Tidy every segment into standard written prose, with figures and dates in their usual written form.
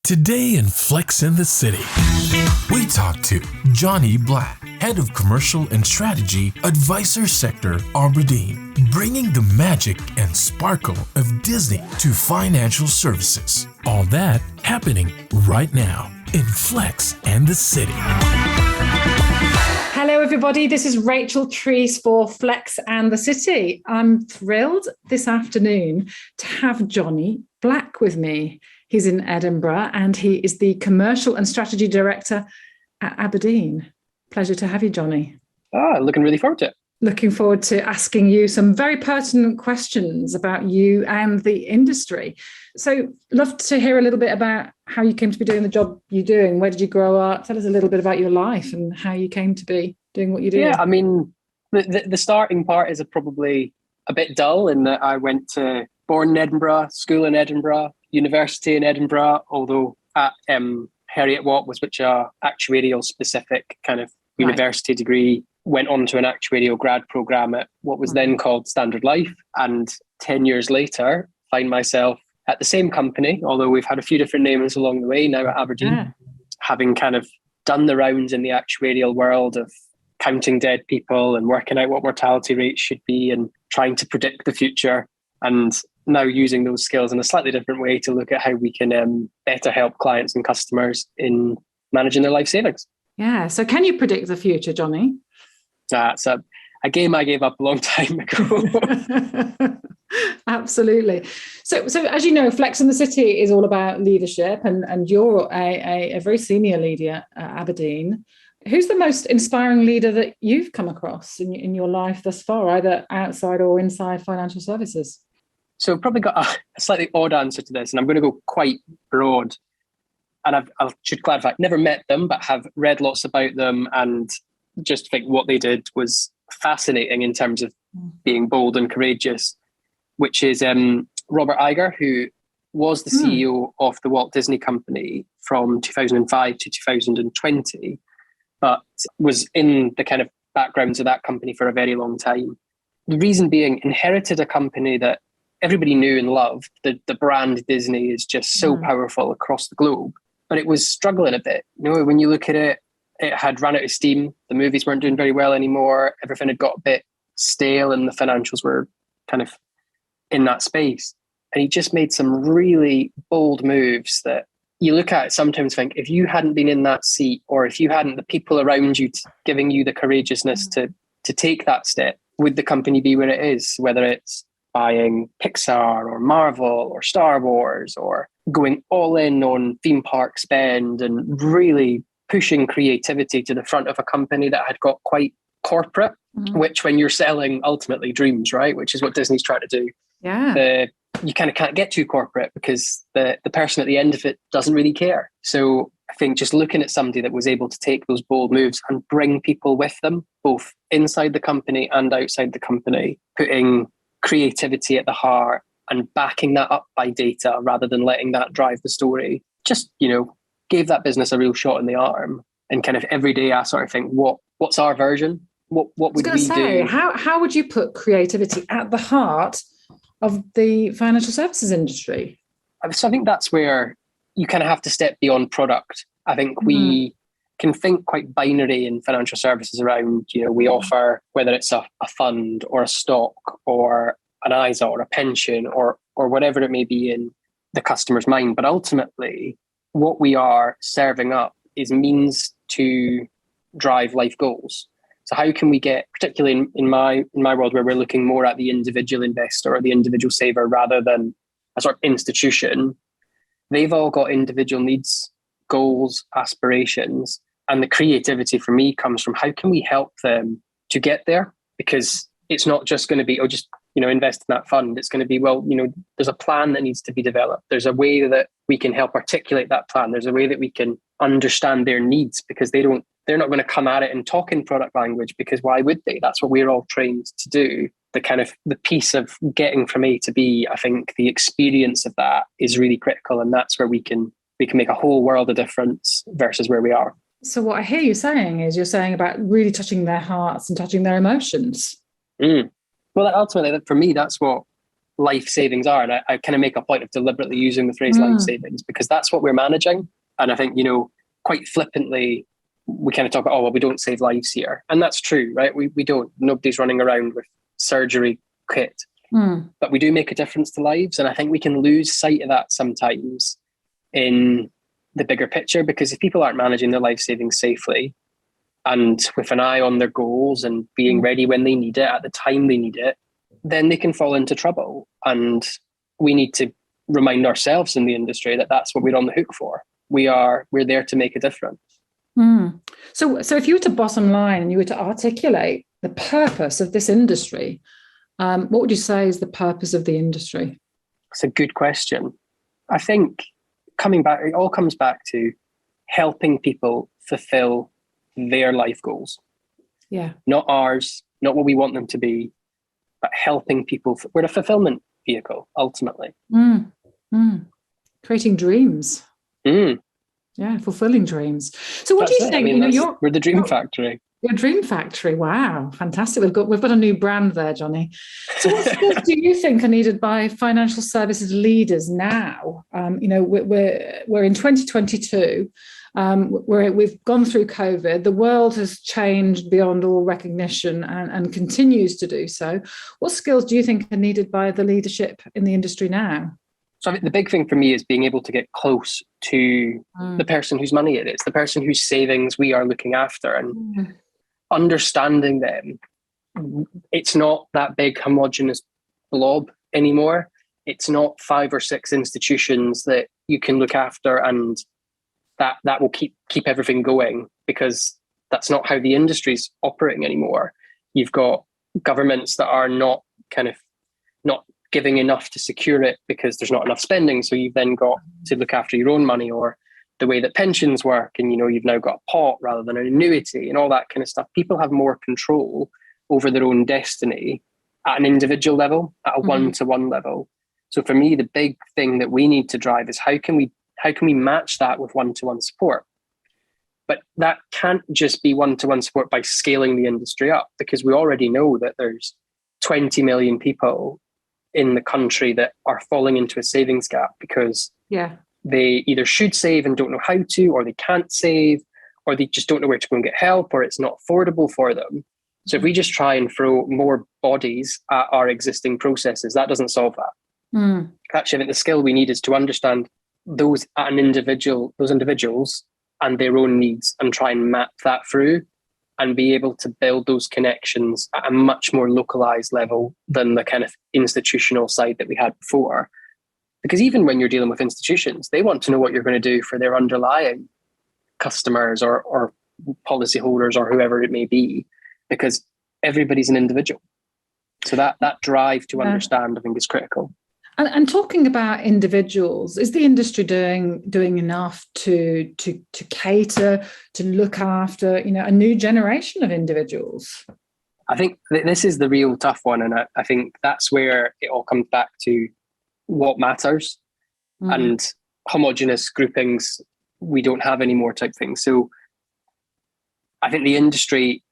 Today in Flex in the City, we talk to Jonny Black, Head of Commercial and Strategy, Advisor Sector, abrdn, bringing the magic and sparkle of Disney to financial services. All that happening right now in Flex and the City. Hello, everybody. This is Rachel Treese for Flex and the City. I'm thrilled this afternoon to have Jonny Black with me. He's in Edinburgh and he is the Commercial and Strategy Director at abrdn. Pleasure to have you, Jonny. Looking really forward to it. Looking forward to asking you some very pertinent questions about you and the industry. So, love to hear a little bit about how you came to be doing the job you're doing. Where did you grow up? Tell us a little bit about your life and how you came to be doing what you do. Yeah, I mean, the starting part is probably a bit dull in that I went to born in Edinburgh, school in Edinburgh, university in Edinburgh, although at Heriot Watt was which a actuarial specific kind of university degree, went on to an actuarial grad program at what was then called Standard Life. And 10 years later, find myself at the same company, although we've had a few different names along the way, now at abrdn, having kind of done the rounds in the actuarial world of counting dead people and working out what mortality rates should be and trying to predict the future. And now using those skills in a slightly different way to look at how we can better help clients and customers in managing their life savings. Yeah. So can you predict the future, Jonny? That's a game I gave up a long time ago. Absolutely. So as you know, Flex in the City is all about leadership and you're a very senior leader at abrdn. Who's the most inspiring leader that you've come across in your life thus far, either outside or inside financial services? So I've probably got a slightly odd answer to this, and I'm going to go quite broad. And I should clarify, never met them, but have read lots about them and just think what they did was fascinating in terms of being bold and courageous, which is Robert Iger, who was the CEO of the Walt Disney Company from 2005 to 2020, but was in the kind of backgrounds of that company for a very long time. The reason being, inherited a company that everybody knew and loved. The brand Disney is just so powerful across the globe, but it was struggling a bit. You know, when you look at it, it had run out of steam. The movies weren't doing very well anymore. Everything had got a bit stale and the financials were kind of in that space. And he just made some really bold moves that you look at it sometimes think, if you hadn't been in that seat, or if you hadn't the people around you giving you the courageousness to take that step, would the company be where it is? Whether it's buying Pixar or Marvel or Star Wars, or going all in on theme park spend and really pushing creativity to the front of a company that had got quite corporate, which when you're selling ultimately dreams, right? Which is what Disney's trying to do. Yeah. You kind of can't get too corporate because the person at the end of it doesn't really care. So I think just looking at somebody that was able to take those bold moves and bring people with them, both inside the company and outside the company, putting creativity at the heart and backing that up by data rather than letting that drive the story, just, gave that business a real shot in the arm. And kind of every day I sort of think, what's our version? What would we do? How would you put creativity at the heart of the financial services industry? So I think that's where you kind of have to step beyond product. I think we can think quite binary in financial services around, we offer, whether it's a fund or a stock or an ISA or a pension or whatever it may be in the customer's mind. But ultimately, what we are serving up is means to drive life goals. So how can we get, particularly in my world where we're looking more at the individual investor or the individual saver rather than a sort of institution, they've all got individual needs, goals, aspirations. And the creativity for me comes from how can we help them to get there? Because it's not just going to be, invest in that fund. It's going to be, there's a plan that needs to be developed. There's a way that we can help articulate that plan. There's a way that we can understand their needs because they're not going to come at it and talk in product language because why would they? That's what we're all trained to do. The piece of getting from A to B, I think the experience of that is really critical. And that's where we can make a whole world of difference versus where we are. So what I hear you saying is you're saying about really touching their hearts and touching their emotions. Well, ultimately, for me, that's what life savings are. And I kind of make a point of deliberately using the phrase life savings because that's what we're managing. And I think, quite flippantly, we kind of talk about, oh, well, we don't save lives here. And that's true, right? We don't. Nobody's running around with surgery kit. But we do make a difference to lives. And I think we can lose sight of that sometimes in the bigger picture, because if people aren't managing their life savings safely and with an eye on their goals and being ready when they need it at the time they need it, then they can fall into trouble. And we need to remind ourselves in the industry that that's what we're on the hook for. We're there to make a difference. So if you were to bottom line and you were to articulate the purpose of this industry, what would you say is the purpose of the industry? It's a good question. I think it all comes back to helping people fulfill their life goals. Yeah. Not ours, not what we want them to be, but helping people. We're a fulfillment vehicle, ultimately. Creating dreams. Yeah, fulfilling dreams. So what do you think? We're the dream factory. Your dream factory. Wow, fantastic. We've got a new brand there, Jonny. So what skills do you think are needed by financial services leaders now? We're in 2022. We've gone through COVID. The world has changed beyond all recognition and continues to do so. What skills do you think are needed by the leadership in the industry now? So I think the big thing for me is being able to get close to the person whose money it is, the person whose savings we are looking after, and understanding them. It's not that big homogenous blob anymore. It's not 5 or 6 institutions that you can look after and that will keep everything going, because that's not how the industry's operating anymore. You've got governments that are not giving enough to secure it because there's not enough spending. So you've then got to look after your own money, or the way that pensions work. And, you've now got a pot rather than an annuity and all that kind of stuff. People have more control over their own destiny at an individual level, at a one-to-one level. So for me, the big thing that we need to drive is how can we match that with one-to-one support? But that can't just be one-to-one support by scaling the industry up, because we already know that there's 20 million people in the country that are falling into a savings gap because they either should save and don't know how to, or they can't save, or they just don't know where to go and get help, or it's not affordable for them. So if we just try and throw more bodies at our existing processes, that doesn't solve that. Actually, I think the skill we need is to understand those individuals and their own needs, and try and map that through and be able to build those connections at a much more localized level than the kind of institutional side that we had before. Because even when you're dealing with institutions, they want to know what you're going to do for their underlying customers or policyholders or whoever it may be, because everybody's an individual. So that drive to understand, I think, is critical. And talking about individuals, is the industry doing enough to cater, to look after, a new generation of individuals? I think this is the real tough one. And I think that's where it all comes back to what matters. And homogenous groupings, we don't have any more type things. So I think the industry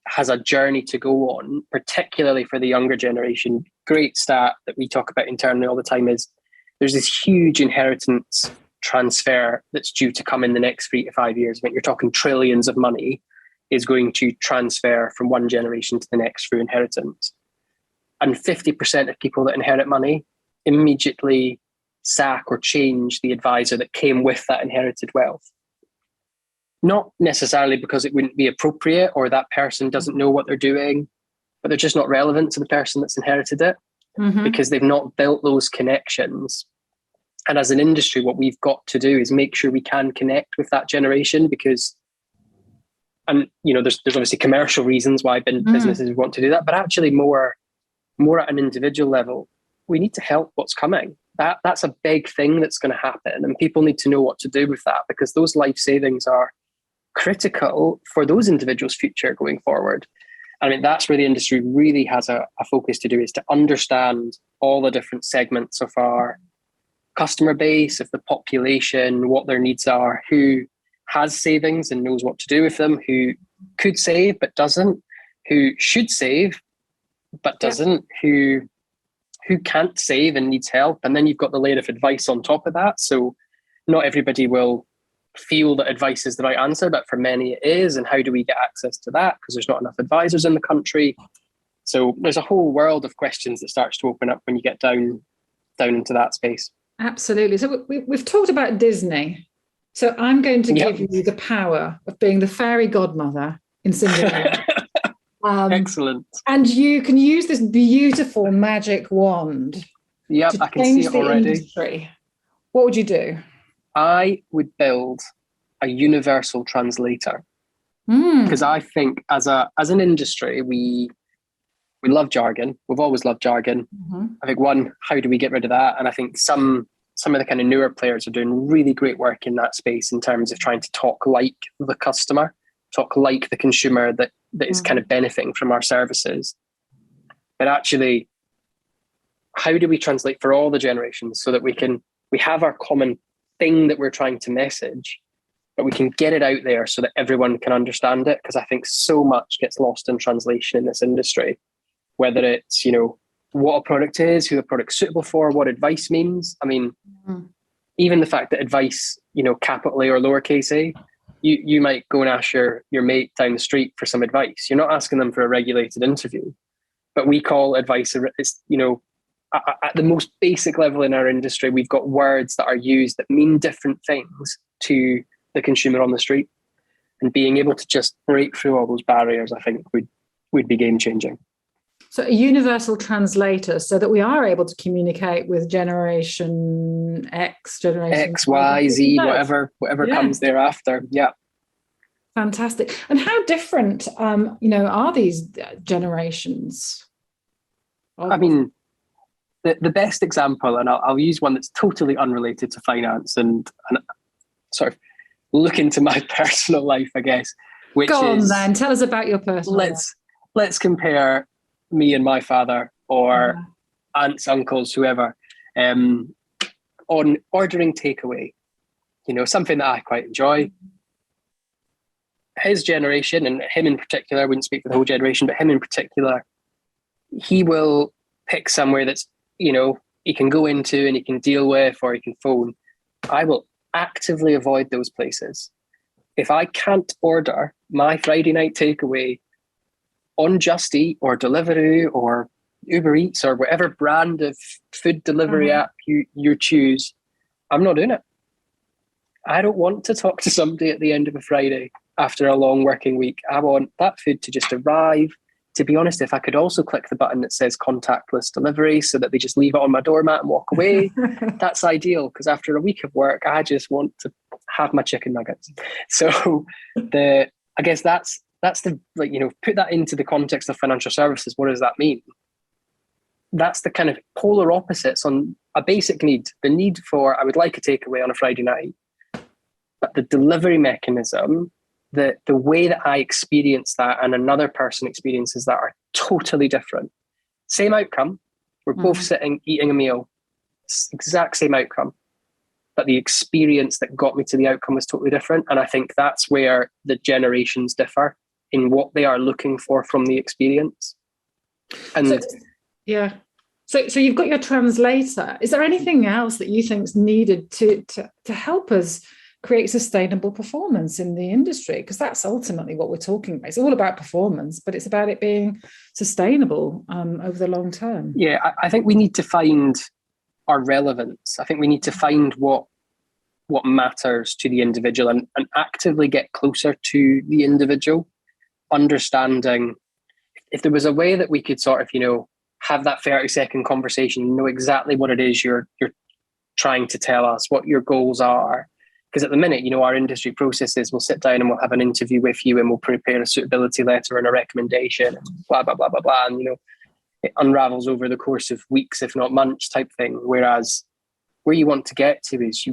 has a journey to go on, particularly for the younger generation. Great stat that we talk about internally all the time is there's this huge inheritance transfer that's due to come in the next 3 to 5 years. When you're talking trillions of money is going to transfer from one generation to the next through inheritance. And 50% of people that inherit money immediately sack or change the advisor that came with that inherited wealth. Not necessarily because it wouldn't be appropriate or that person doesn't know what they're doing, but they're just not relevant to the person that's inherited it because they've not built those connections. And as an industry, what we've got to do is make sure we can connect with that generation, because, and there's obviously commercial reasons why businesses want to do that, but actually more at an individual level, we need to help what's coming. That's a big thing that's going to happen, and people need to know what to do with that, because those life savings are critical for those individuals' future going forward. I mean, that's where the industry really has a focus to do, is to understand all the different segments of our customer base, of the population, what their needs are, who has savings and knows what to do with them, who could save but doesn't, who should save but doesn't, who who can't save and needs help. And then you've got the layer of advice on top of that. So not everybody will feel that advice is the right answer, but for many it is. And how do we get access to that? Because there's not enough advisors in the country. So there's a whole world of questions that starts to open up when you get down into that space. Absolutely. So we've talked about Disney. So I'm going to give you the power of being the fairy godmother in Cinderella. Excellent. And you can use this beautiful magic wand. Yep, I can see it already. Industry. What would you do? I would build a universal translator. Because I think as an industry, we love jargon. We've always loved jargon. I think how do we get rid of that? And I think some of the kind of newer players are doing really great work in that space in terms of trying to talk like the customer, talk like the consumer that is kind of benefiting from our services. But actually, how do we translate for all the generations so that we have our common thing that we're trying to message, but we can get it out there so that everyone can understand it? Because I think so much gets lost in translation in this industry, whether it's, what a product is, who the product's suitable for, what advice means. I mean, even the fact that advice, capital A or lowercase a, you might go and ask your mate down the street for some advice. You're not asking them for a regulated interview, but we call advice, at the most basic level in our industry, we've got words that are used that mean different things to the consumer on the street, and being able to just break through all those barriers, I think would be game changing. So a universal translator, so that we are able to communicate with generation X, generation X, Y, Z, whatever comes thereafter. Yeah. Fantastic. And how different, are these generations? I mean, the best example, and I'll use one that's totally unrelated to finance and sort of look into my personal life, I guess. Which Go on then, tell us about your personal life. Let's compare me and my father, or aunts, uncles, whoever, on ordering takeaway. Something that I quite enjoy. His generation, and him in particular, I wouldn't speak for the whole generation, but him in particular, he will pick somewhere that's, he can go into and he can deal with, or he can phone. I will actively avoid those places. If I can't order my Friday night takeaway on Just Eat or Deliveroo or Uber Eats or whatever brand of food delivery app you choose, I'm not doing it. I don't want to talk to somebody at the end of a Friday after a long working week. I want that food to just arrive. To be honest, if I could also click the button that says contactless delivery so that they just leave it on my doormat and walk away, that's ideal, because after a week of work, I just want to have my chicken nuggets. So I guess that's the, put that into the context of financial services. What does that mean? That's the kind of polar opposites on a basic need. The need for, I would like a takeaway on a Friday night, but the delivery mechanism, the way that I experience that and another person experiences that are totally different. Same outcome. We're both sitting, eating a meal, exact same outcome. But the experience that got me to the outcome was totally different. And I think that's where the generations differ in what they are looking for from the experience. And So you've got your translator. Is there anything else that you think is needed to help us create sustainable performance in the industry? Because that's ultimately what we're talking about. It's all about performance, but it's about it being sustainable over the long term. Yeah, I think we need to find our relevance. I think we need to find what matters to the individual and actively get closer to the individual, understanding if there was a way that we could sort of, have that 30-second conversation, know exactly what it is you're trying to tell us, what your goals are. Because at the minute, our industry processes, we'll sit down and we'll have an interview with you and we'll prepare a suitability letter and a recommendation, and blah, blah, blah, blah, blah. And, it unravels over the course of weeks, if not months type thing. Whereas where you want to get to is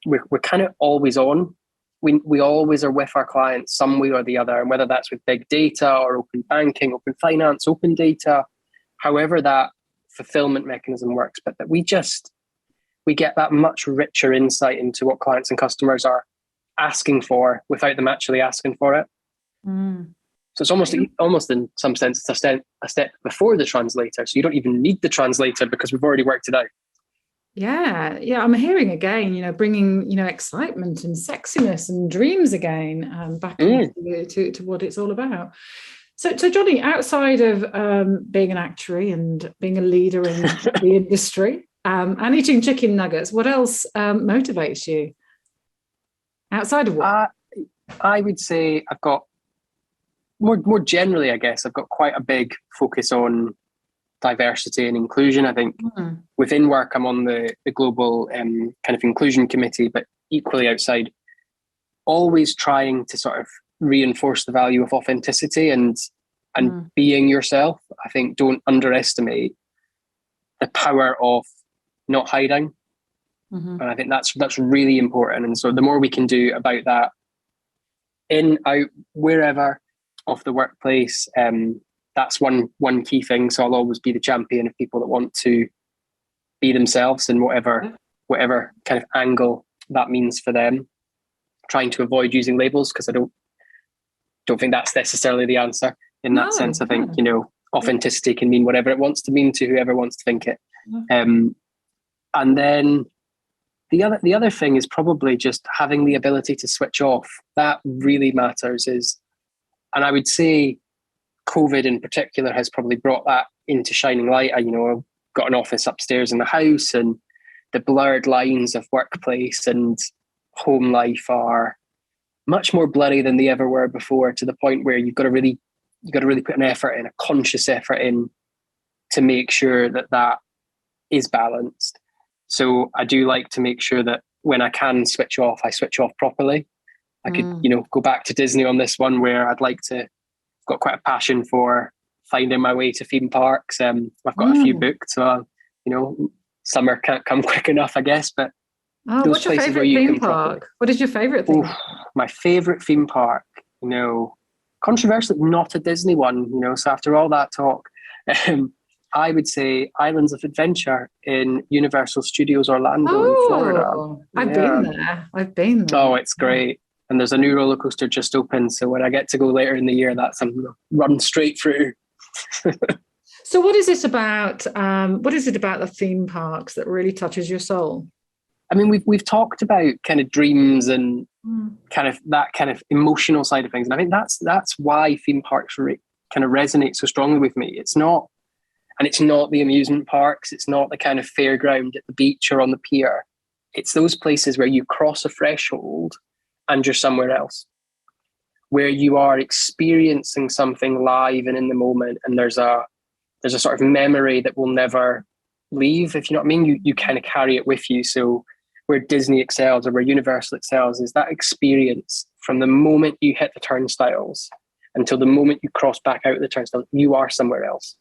we're kind of always on. We always are with our clients some way or the other. And whether that's with big data or open banking, open finance, open data, however that fulfillment mechanism works, but that we get that much richer insight into what clients and customers are asking for without them actually asking for it. So it's almost in some sense, it's a step before the translator. So you don't even need the translator because we've already worked it out. Yeah, I'm hearing again, bringing, excitement and sexiness and dreams again back into to what it's all about. So Jonny, outside of being an actuary and being a leader in the industry and eating chicken nuggets, what else motivates you outside of work? I would say I've got more generally, I guess, I've got quite a big focus on diversity and inclusion. I think within work, I'm on the global kind of inclusion committee, but equally outside, always trying to sort of reinforce the value of authenticity and being yourself. I think don't underestimate the power of not hiding. And I think that's really important. And so the more we can do about that in, out, wherever of the workplace, that's one key thing. So I'll always be the champion of people that want to be themselves in whatever kind of angle that means for them. Trying to avoid using labels because I don't think that's necessarily the answer in that sense. I think, authenticity can mean whatever it wants to mean to whoever wants to think it. And then the other thing is probably just having the ability to switch off. That really matters and I would say COVID in particular has probably brought that into shining light. I've got an office upstairs in the house, and the blurred lines of workplace and home life are much more blurry than they ever were before, to the point where you've got to really put an effort in, a conscious effort in, to make sure that is balanced. So I do like to make sure that when I can switch off, I switch off properly. I could, go back to Disney on this one, where I've got quite a passion for finding my way to theme parks. I've got a few booked, so summer can't come quick enough, I guess. But what's your favorite theme park? What is your favorite theme? My favorite theme park, controversially, not a Disney one. So after all that talk, I would say Islands of Adventure in Universal Studios Orlando in Florida. I've been there. Oh, it's great. And there's a new roller coaster just open. So when I get to go later in the year, that's something to run straight through. So what is it about the theme parks that really touches your soul? I mean, we've talked about kind of dreams and kind of that kind of emotional side of things. And I think that's why theme parks kind of resonate so strongly with me. It's not the amusement parks. It's not the kind of fairground at the beach or on the pier. It's those places where you cross a threshold and you're somewhere else, where you are experiencing something live and in the moment, and there's a sort of memory that will never leave, if you know what I mean. You kind of carry it with you. So where Disney excels, or where Universal excels, is that experience from the moment you hit the turnstiles until the moment you cross back out of the turnstiles. You are somewhere else.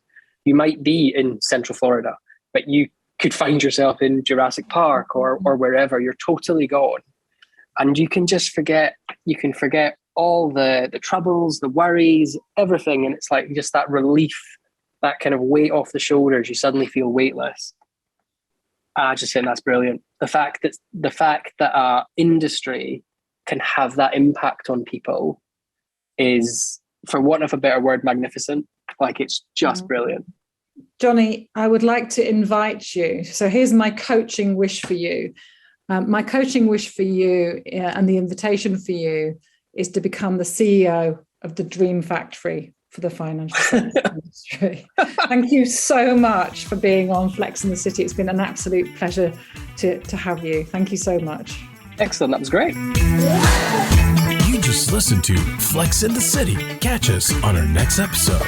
You might be in Central Florida, but you could find yourself in Jurassic Park or wherever. You're totally gone. And you can just forget, all the troubles, the worries, everything. And it's like just that relief, that kind of weight off the shoulders. You suddenly feel weightless. And I just think that's brilliant. The fact that our industry can have that impact on people is, for want of a better word, magnificent. Like, it's just brilliant. Jonny, I would like to invite you. So here's my coaching wish for you. My coaching wish for you and the invitation for you is to become the CEO of the Dream Factory for the financial services industry. Thank you so much for being on Flex in the City. It's been an absolute pleasure to have you. Thank you so much. Excellent. That was great. You just listened to Flex in the City. Catch us on our next episode.